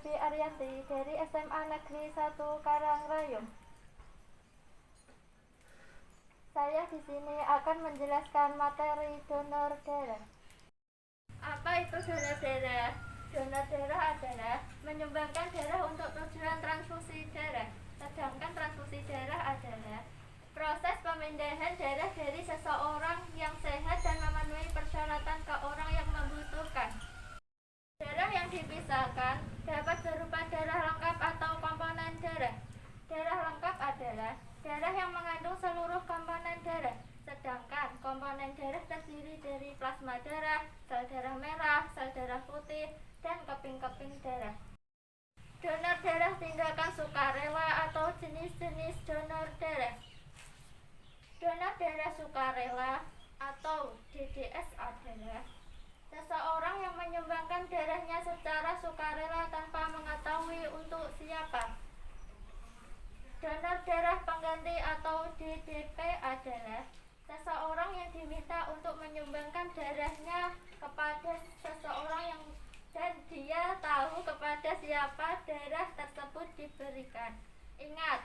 Febi Arianti dari SMA Negeri 1 Karangrayung. Saya di sini akan menjelaskan materi donor darah. Apa itu donor darah? Donor darah adalah menyumbangkan darah untuk tujuan transfusi darah. Sedangkan transfusi darah adalah proses pemindahan darah dari seseorang yang sehat dan memenuhi persyaratan ke orang yang membutuhkan. Darah yang dipisahkan dapat berupa darah lengkap atau komponen darah. Darah lengkap adalah darah yang mengandung seluruh komponen darah, sedangkan komponen darah terdiri dari plasma darah, sel darah merah, sel darah putih, dan keping-keping darah. Donor darah tindakan sukarela atau jenis-jenis donor darah. Donor darah sukarela atau DDS adalah seseorang yang menyumbangkan darahnya secara sukarela tanpa mengetahui untuk siapa. Donor darah pengganti atau DDP adalah seseorang yang diminta untuk menyumbangkan darahnya kepada seseorang yang dan dia tahu kepada siapa darah tersebut diberikan. Ingat,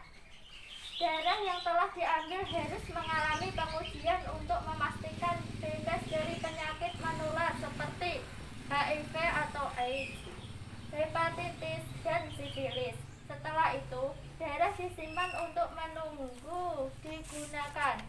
darah yang telah diambil harus mengalami pengujian untuk memastikan bebas dari penyakit menular seperti HIV atau AIDS, hepatitis, dan sifilis. Setelah itu, darah disimpan untuk menunggu digunakan.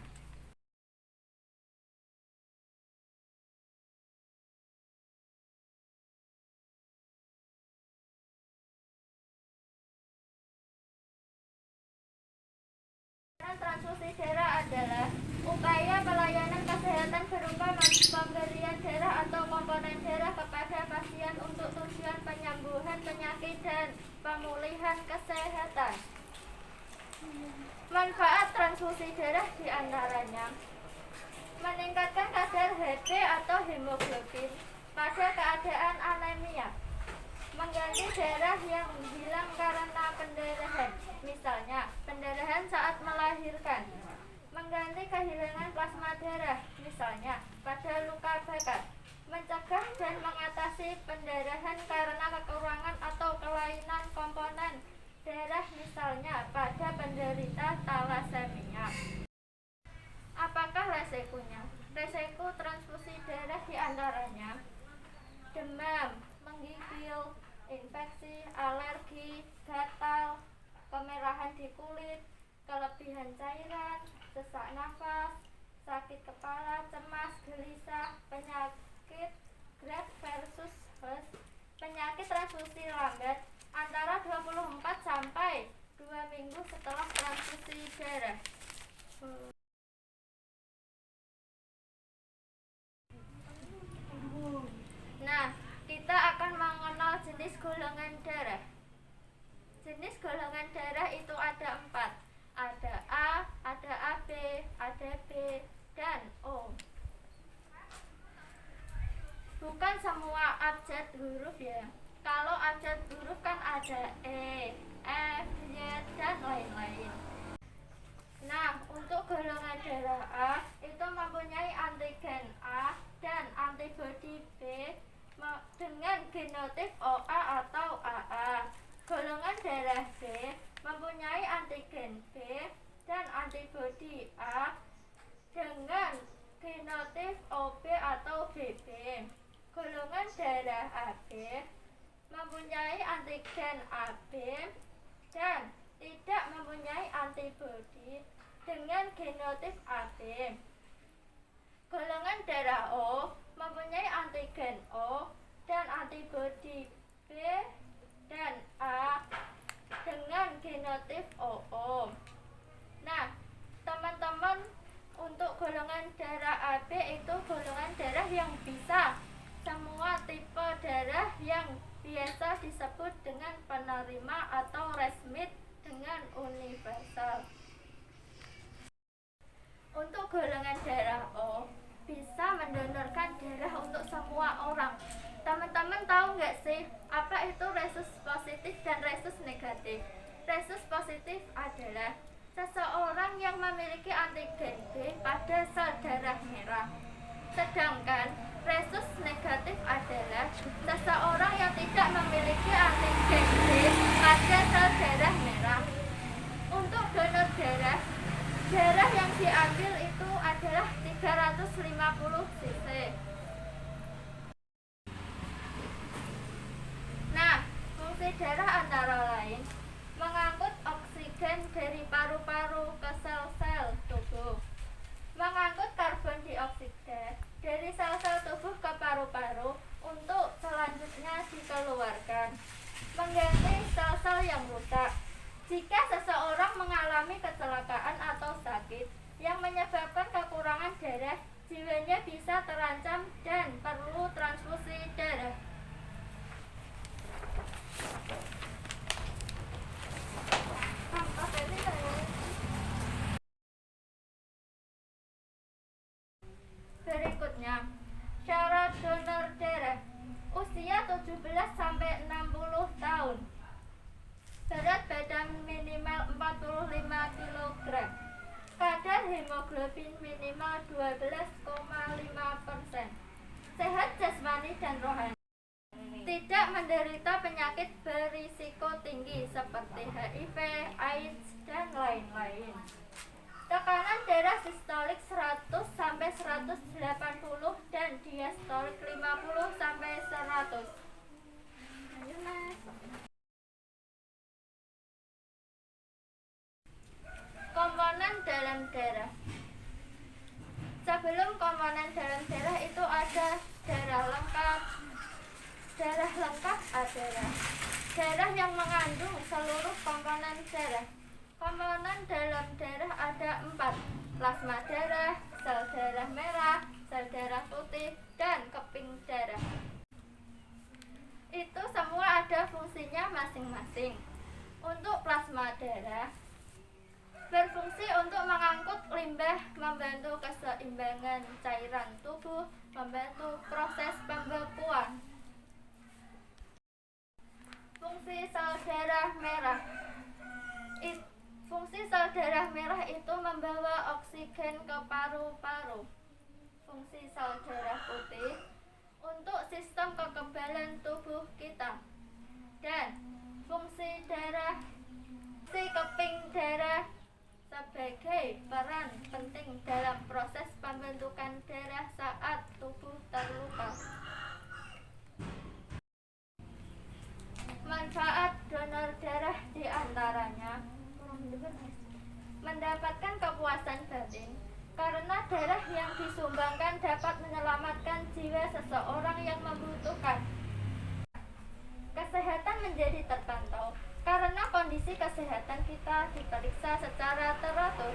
Transfusi darah adalah upaya pelayanan kesehatan berupa pemberian darah atau komponen darah kepada pasien untuk tujuan penyembuhan penyakit dan pemulihan kesehatan. Manfaat transfusi darah diantaranya meningkatkan kadar Hb atau hemoglobin pada keadaan anemia, mengganti darah yang hilang karena pendarahan, misalnya pendarahan saat melahirkan, mengganti kehilangan plasma darah, misalnya pada luka bakar, mencegah dan mengatasi pendarahan karena kekurangan atau kelainan komponen darah, misalnya pada penderita talasemia. Apakah resikonya? Resiko transfusi darah diantaranya demam, menggigil, infeksi, alergi, gatal, kemerahan di kulit, kelebihan cairan, sesak nafas, sakit kepala, cemas, gelisah, penyakit graft versus host, penyakit transfusi lambat antara 24 sampai 2 minggu setelah transfusi darah. Nah, kita akan mengenal jenis golongan darah. Jenis golongan darah itu ada 4. Ada A, ada AB, ada B, dan O. Bukan semua abjad huruf ya. Kalau abjad huruf kan ada E, F, Y, dan lain-lain. Nah, untuk golongan darah A itu mempunyai antigen A dan antibodi B dengan genotip OA atau AA. Golongan darah B mempunyai antigen B dan antibodi A dengan genotip OB atau BB. Golongan darah AB mempunyai antigen AB dan tidak mempunyai antibodi dengan genotip AB. Golongan darah O mempunyai antigen O dan antibodi B dan A dengan genotip OO. Nah, teman-teman, untuk golongan darah AB itu golongan darah yang bisa semua tipe darah yang biasa disebut dengan penerima atau resmit dengan universal. Untuk golongan darah O bisa mendonorkan darah untuk semua orang. Teman-teman tahu nggak sih apa itu resus positif dan resus negatif? Resus positif adalah seseorang yang memiliki antigen B pada sel darah merah. Sedangkan resus negatif adalah seseorang yang tidak memiliki antigen cc. Nah, fungsi darah antara lain mengangkut oksigen dari paru-paru ke sel-sel tubuh, mengangkut karbon dioksida dari sel-sel tubuh ke paru-paru untuk selanjutnya dikeluarkan, mengganti sel-sel yang rusak. Jika seseorang mengalami kecelakaan atau sakit yang menyebabkan kekurangan darah, jiwanya bisa terancam dan perlu transfusi darah. Berikutnya, syarat donor darah. Usia 17 sampai 60 tahun. Berat badan minimal 45 kg. Kadar hemoglobin minimal 12,5%. Sehat jasmani dan rohani. Tidak menderita penyakit berisiko tinggi seperti HIV, AIDS, dan lain-lain. Tekanan darah sistolik 100 sampai 180 dan diastolik 50 sampai 100. Ayo, Mas. Komponen dalam darah. Sebelum komponen dalam darah itu ada darah lengkap. Darah lengkap adalah darah yang mengandung seluruh komponen darah. Komponen dalam darah ada 4: plasma darah, sel darah merah, sel darah putih, dan keping darah. Itu semua ada fungsinya masing-masing. Untuk plasma darah berfungsi untuk mengangkut limbah, membantu keseimbangan cairan tubuh, membantu proses pembekuan. Fungsi sel darah merah. Fungsi sel darah merah itu membawa oksigen ke paru-paru. Fungsi sel darah putih untuk sistem kekebalan tubuh kita. Dan fungsi keping darah sebagai peran penting dalam proses pembentukan darah saat tubuh terluka. Manfaat donor darah diantaranya mendapatkan kepuasan batin karena darah yang disumbangkan dapat menyelamatkan jiwa seseorang yang membutuhkan. Kesehatan menjadi terpantau karena kondisi kesehatan kita diperiksa secara teratur,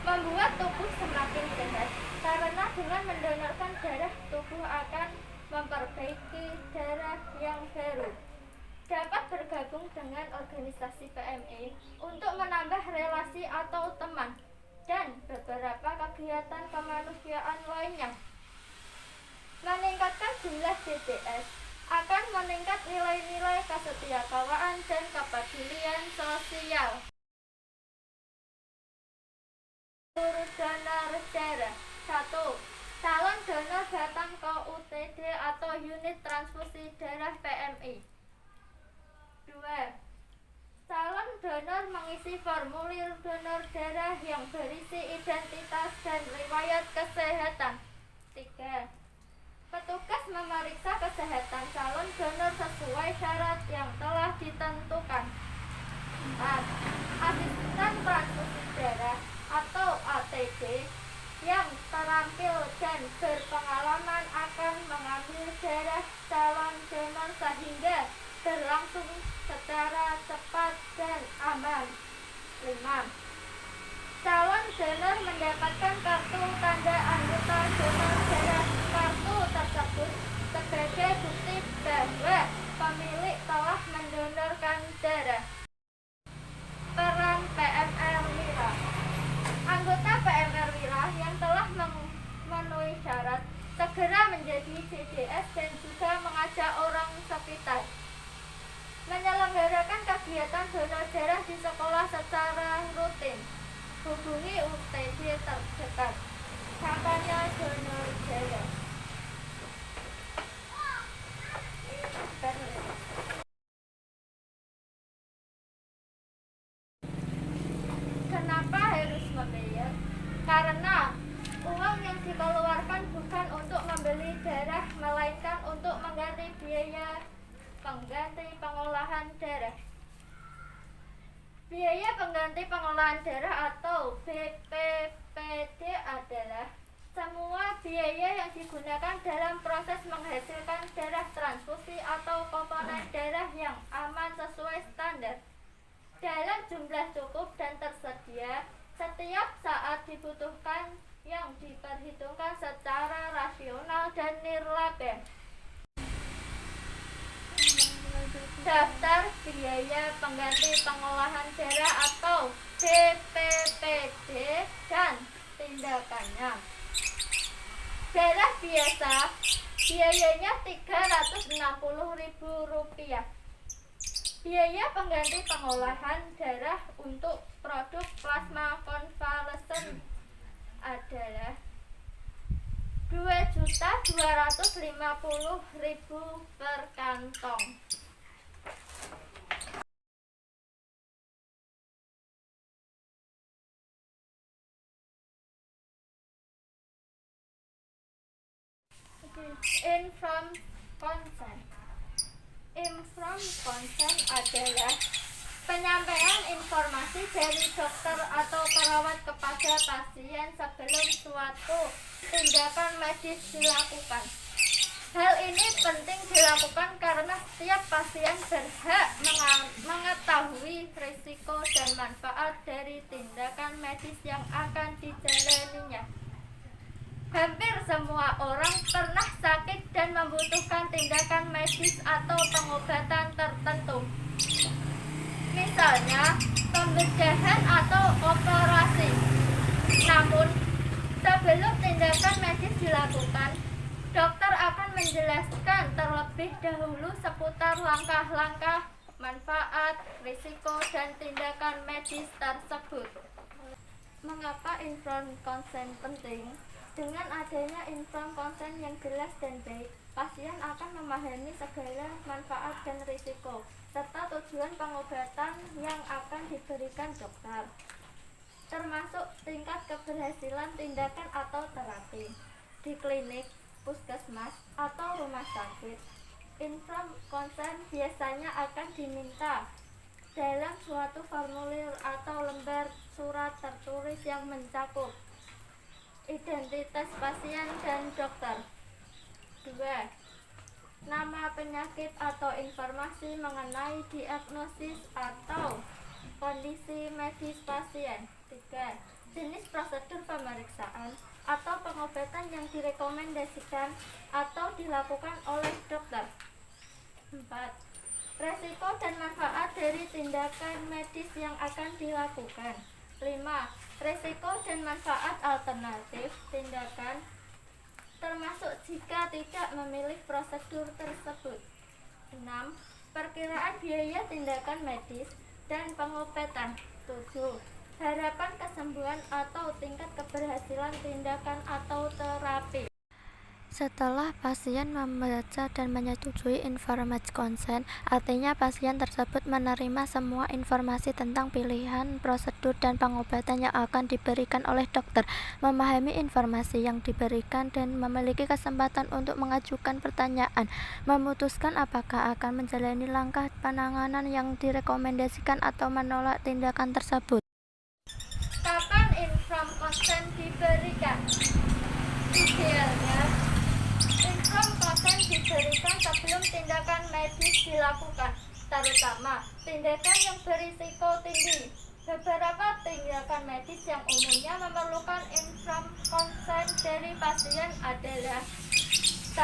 membuat tubuh semakin sehat karena dengan mendonorkan darah tubuh akan memperbaiki darah yang baru. Dapat bergabung dengan organisasi PMI untuk menambah relasi atau teman dan beberapa kegiatan kemanusiaan lainnya. Meningkatkan jumlah DBS akan meningkat nilai-nilai kesetiakawanan dan kepedulian sosial. Donor darah. 1. Calon donor datang ke UTD atau unit transfusi darah PMI. 2. Calon donor mengisi formulir donor darah yang berisi identitas dan riwayat kesehatan. 3. Petugas memeriksa kesehatan calon donor sesuai syarat yang telah ditentukan. 4. Asisten transfusi darah atau ATD yang terampil dan berpengalaman akan mengambil darah calon donor sehingga berlangsung secara cepat dan aman. 5. Calon donor mendapatkan kartu tanda anggota donor darah. Kartu tersebut sebagai bukti bahwa pemilik telah mendonorkan darah. Peran PMR Wira. Anggota PMR Wira yang telah memenuhi syarat segera menjadi DDS dan juga mengajak orang sekitar. Menyelenggarakan kegiatan donor darah di sekolah secara rutin. Hubungi UTD terdekat. Kampanye donor darah. Kenapa harus membayar? Karena uang yang dikeluarkan pengganti pengolahan darah. Biaya pengganti pengolahan darah atau BPPD adalah semua biaya yang digunakan dalam proses menghasilkan darah transfusi atau komponen darah yang aman sesuai standar, dalam jumlah cukup dan tersedia setiap saat dibutuhkan, yang diperhitungkan secara rasional dan nirlaba. Daftar biaya pengganti pengolahan darah atau BPPD dan tindakannya. Darah biasa biayanya Rp360.000. Biaya pengganti pengolahan darah untuk produk plasma konvalesen adalah Rp2.250.000 per kantong. Informed consent. Informed consent adalah penyampaian informasi dari dokter atau perawat kepada pasien sebelum suatu tindakan medis dilakukan. Hal ini penting dilakukan karena setiap pasien berhak mengetahui risiko dan manfaat dari tindakan medis yang akan dijalaninya. Hampir semua orang pernah sakit dan membutuhkan tindakan medis atau pengobatan tertentu. Misalnya, pembedahan atau operasi. Namun, sebelum tindakan medis dilakukan, dokter akan menjelaskan terlebih dahulu seputar langkah-langkah, manfaat, risiko, dan tindakan medis tersebut. Mengapa informed consent penting? Dengan adanya informed consent yang jelas dan baik, pasien akan memahami segala manfaat dan risiko, serta tujuan pengobatan yang akan diberikan dokter, termasuk tingkat keberhasilan tindakan atau terapi di klinik, puskesmas, atau rumah sakit. Informed consent biasanya akan diminta dalam suatu formulir atau lembar surat tertulis yang mencakup identitas pasien dan dokter. 2. Nama penyakit atau informasi mengenai diagnosis atau kondisi medis pasien. 3. Jenis prosedur pemeriksaan atau pengobatan yang direkomendasikan atau dilakukan oleh dokter. 4. Resiko dan manfaat dari tindakan medis yang akan dilakukan. 5. Resiko dan manfaat alternatif tindakan, termasuk jika tidak memilih prosedur tersebut. 6. Perkiraan biaya tindakan medis dan pengobatan. 7. Harapan kesembuhan atau tingkat keberhasilan tindakan atau terapi. Setelah pasien membaca dan menyetujui informed consent, artinya pasien tersebut menerima semua informasi tentang pilihan, prosedur, dan pengobatan yang akan diberikan oleh dokter, memahami informasi yang diberikan, dan memiliki kesempatan untuk mengajukan pertanyaan, memutuskan apakah akan menjalani langkah penanganan yang direkomendasikan atau menolak tindakan tersebut. Kapan informed consent diberikan? Idealnya, informed consent diberikan sebelum tindakan medis dilakukan, terutama tindakan yang berisiko tinggi. Beberapa tindakan medis yang umumnya memerlukan informed consent dari pasien adalah: 1.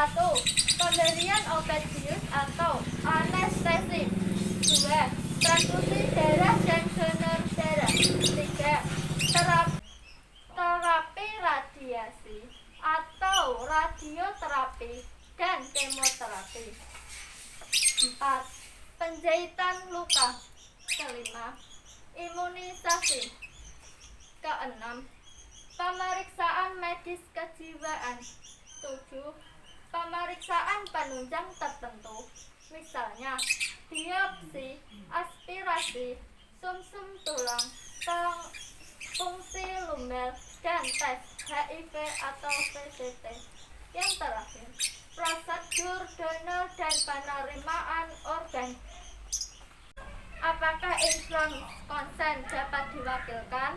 Pemberian obat bius atau anestesi. 2. Transfusi darah dan donor darah. 3. Terapi radiasi atau radioterapi dan kemoterapi. 4. Penjahitan luka. 5. Imunisasi. 6. Pemeriksaan medis kejiwaan. 7. Pemeriksaan penunjang tertentu, misalnya biopsi, aspirasi, sumsum tulang, fungsi lumbar, dan tes HIV atau PCT. Yang terakhir, proses prosedur, donor, dan penerimaan organ. Apakah informed consent dapat diwakilkan?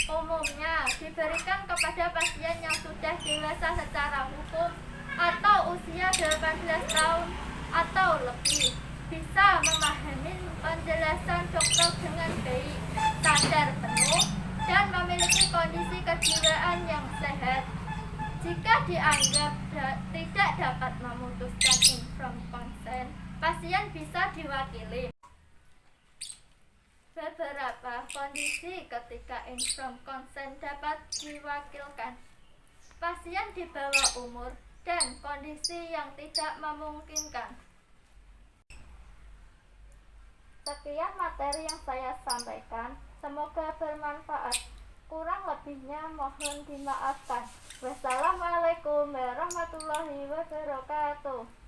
Umumnya diberikan kepada pasien yang sudah dewasa secara hukum atau usia 18 tahun atau lebih, bisa memahami penjelasan dokter dengan baik, sadar penuh, dan memiliki kondisi kejiwaan yang sehat. Jika dianggap tidak dapat memutuskan informed consent, pasien bisa diwakili. Beberapa kondisi ketika informed consent dapat diwakilkan: pasien di bawah umur dan kondisi yang tidak memungkinkan. Sekian materi yang saya sampaikan, semoga bermanfaat. Kurang lebihnya mohon dimaafkan. Wassalamualaikum warahmatullahi wabarakatuh.